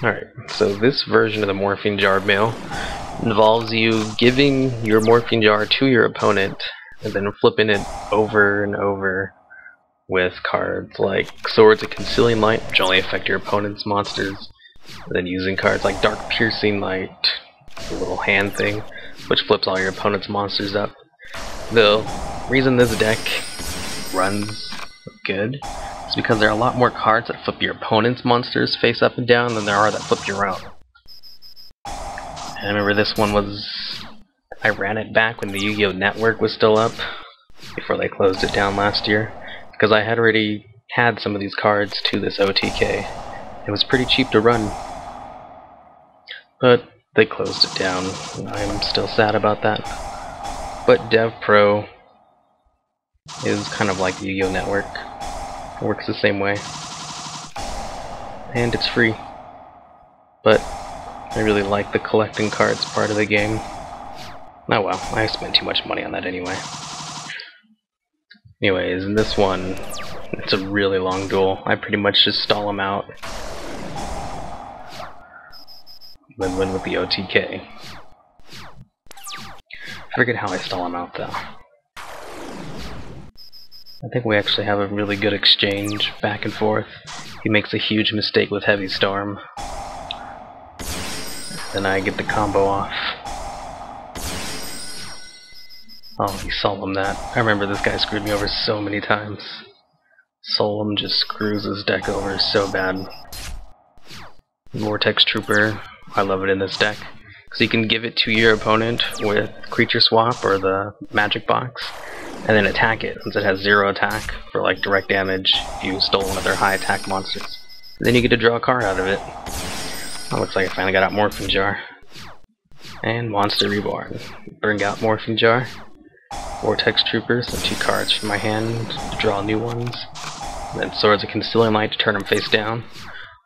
Alright, so this version of the Morphing Jar mail involves you giving your Morphing Jar to your opponent and then flipping it over and over with cards like Swords of Concealing Light, which only affect your opponent's monsters, and then using cards like Dark Piercing Light, the little hand thing, which flips all your opponent's monsters up. The reason this deck runs good is because there are a lot more cards that flip your opponent's monsters face up and down than there are that flip your own. And I remember this one I ran it back when the Yu-Gi-Oh network was still up, before they closed it down last year, because I had already had some of these cards to this OTK. It was pretty cheap to run, but they closed it down. I'm still sad about that. But DevPro is kind of like the Yu-Gi-Oh network. It works the same way. And it's free. But I really like the collecting cards part of the game. Oh well, I spent too much money on that anyway. Anyways, in this one, it's a really long duel. I pretty much just stall him out. Then win with the OTK. I forget how I stall him out though. I think we actually have a really good exchange back and forth. He makes a huge mistake with Heavy Storm. Then I get the combo off. Oh, he Solemn that. I remember this guy screwed me over so many times. Solemn just screws his deck over so bad. Vortex Trooper, I love it in this deck. Because you can give it to your opponent with Creature Swap or the Magic Box, and then attack it, since it has 0 attack for like direct damage if you stole one of their high attack monsters. And then you get to draw a card out of it. Oh, looks like I finally got out Morphing Jar. And Monster Reborn. Bring out Morphing Jar. Vortex Troopers, and 2 cards from my hand to draw new ones. And then Swords of Concealing Light to turn them face down.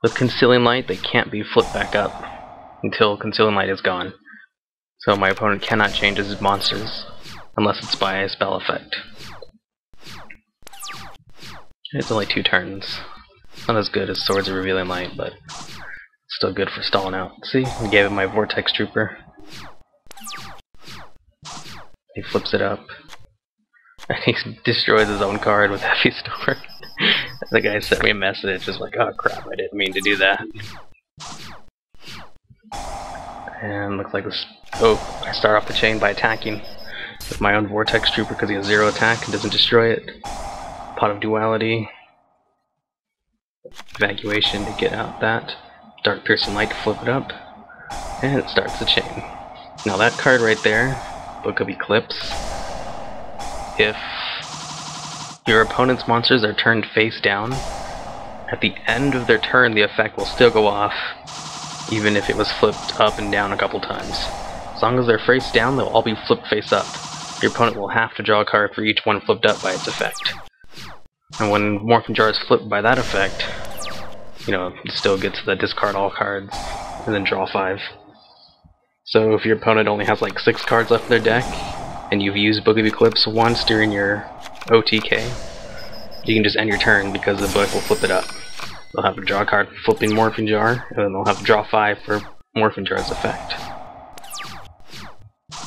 With Concealing Light, they can't be flipped back up until Concealing Light is gone. So my opponent cannot change his monsters unless it's by a spell effect. It's only 2 turns. Not as good as Swords of Revealing Light, but still good for stalling out. See, I gave him my Vortex Trooper. He flips it up. And he destroys his own card with Heavy Storm. The guy sent me a message, just like, oh crap, I didn't mean to do that. And looks like this. Oh, I start off the chain by attacking with my own Vortex Trooper because he has 0 attack and doesn't destroy it. Pot of Duality. Evacuation to get out that. Dark Piercing Light to flip it up. And it starts the chain. Now that card right there, Book of Eclipse, if your opponent's monsters are turned face down, at the end of their turn the effect will still go off, even if it was flipped up and down a couple times. As long as they're face down, they'll all be flipped face up. Your opponent will have to draw a card for each one flipped up by its effect. And when Morphing Jar is flipped by that effect, you know, it still gets the discard all cards, and then draw 5. So if your opponent only has like 6 cards left in their deck, and you've used Book of Eclipse once during your OTK, you can just end your turn because the book will flip it up. They'll have to draw a card for flipping Morphing Jar, and then they'll have to draw 5 for Morphing Jar's effect.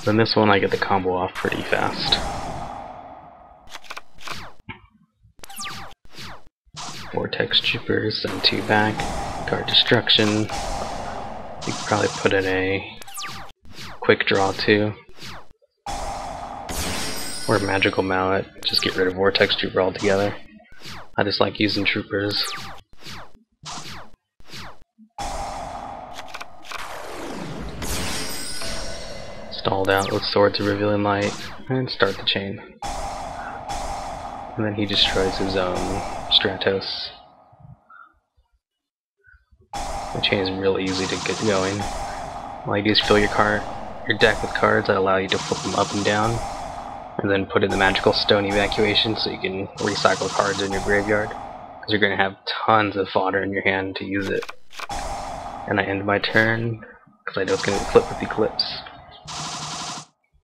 Then this one I get the combo off pretty fast. Vortex Troopers, send 2 back, card destruction. You could probably put in a quick draw too. Or Magical Mallet, just get rid of Vortex Trooper altogether. I just like using Troopers. Stalled out with Swords of Revealing Light, and start the chain. And then he destroys his own Stratos. The chain is real easy to get going. All you do is fill your deck with cards that allow you to flip them up and down, and then put in the Magical Stone Evacuation so you can recycle cards in your graveyard, because you're going to have tons of fodder in your hand to use it. And I end my turn, because I know it's going to flip with Eclipse.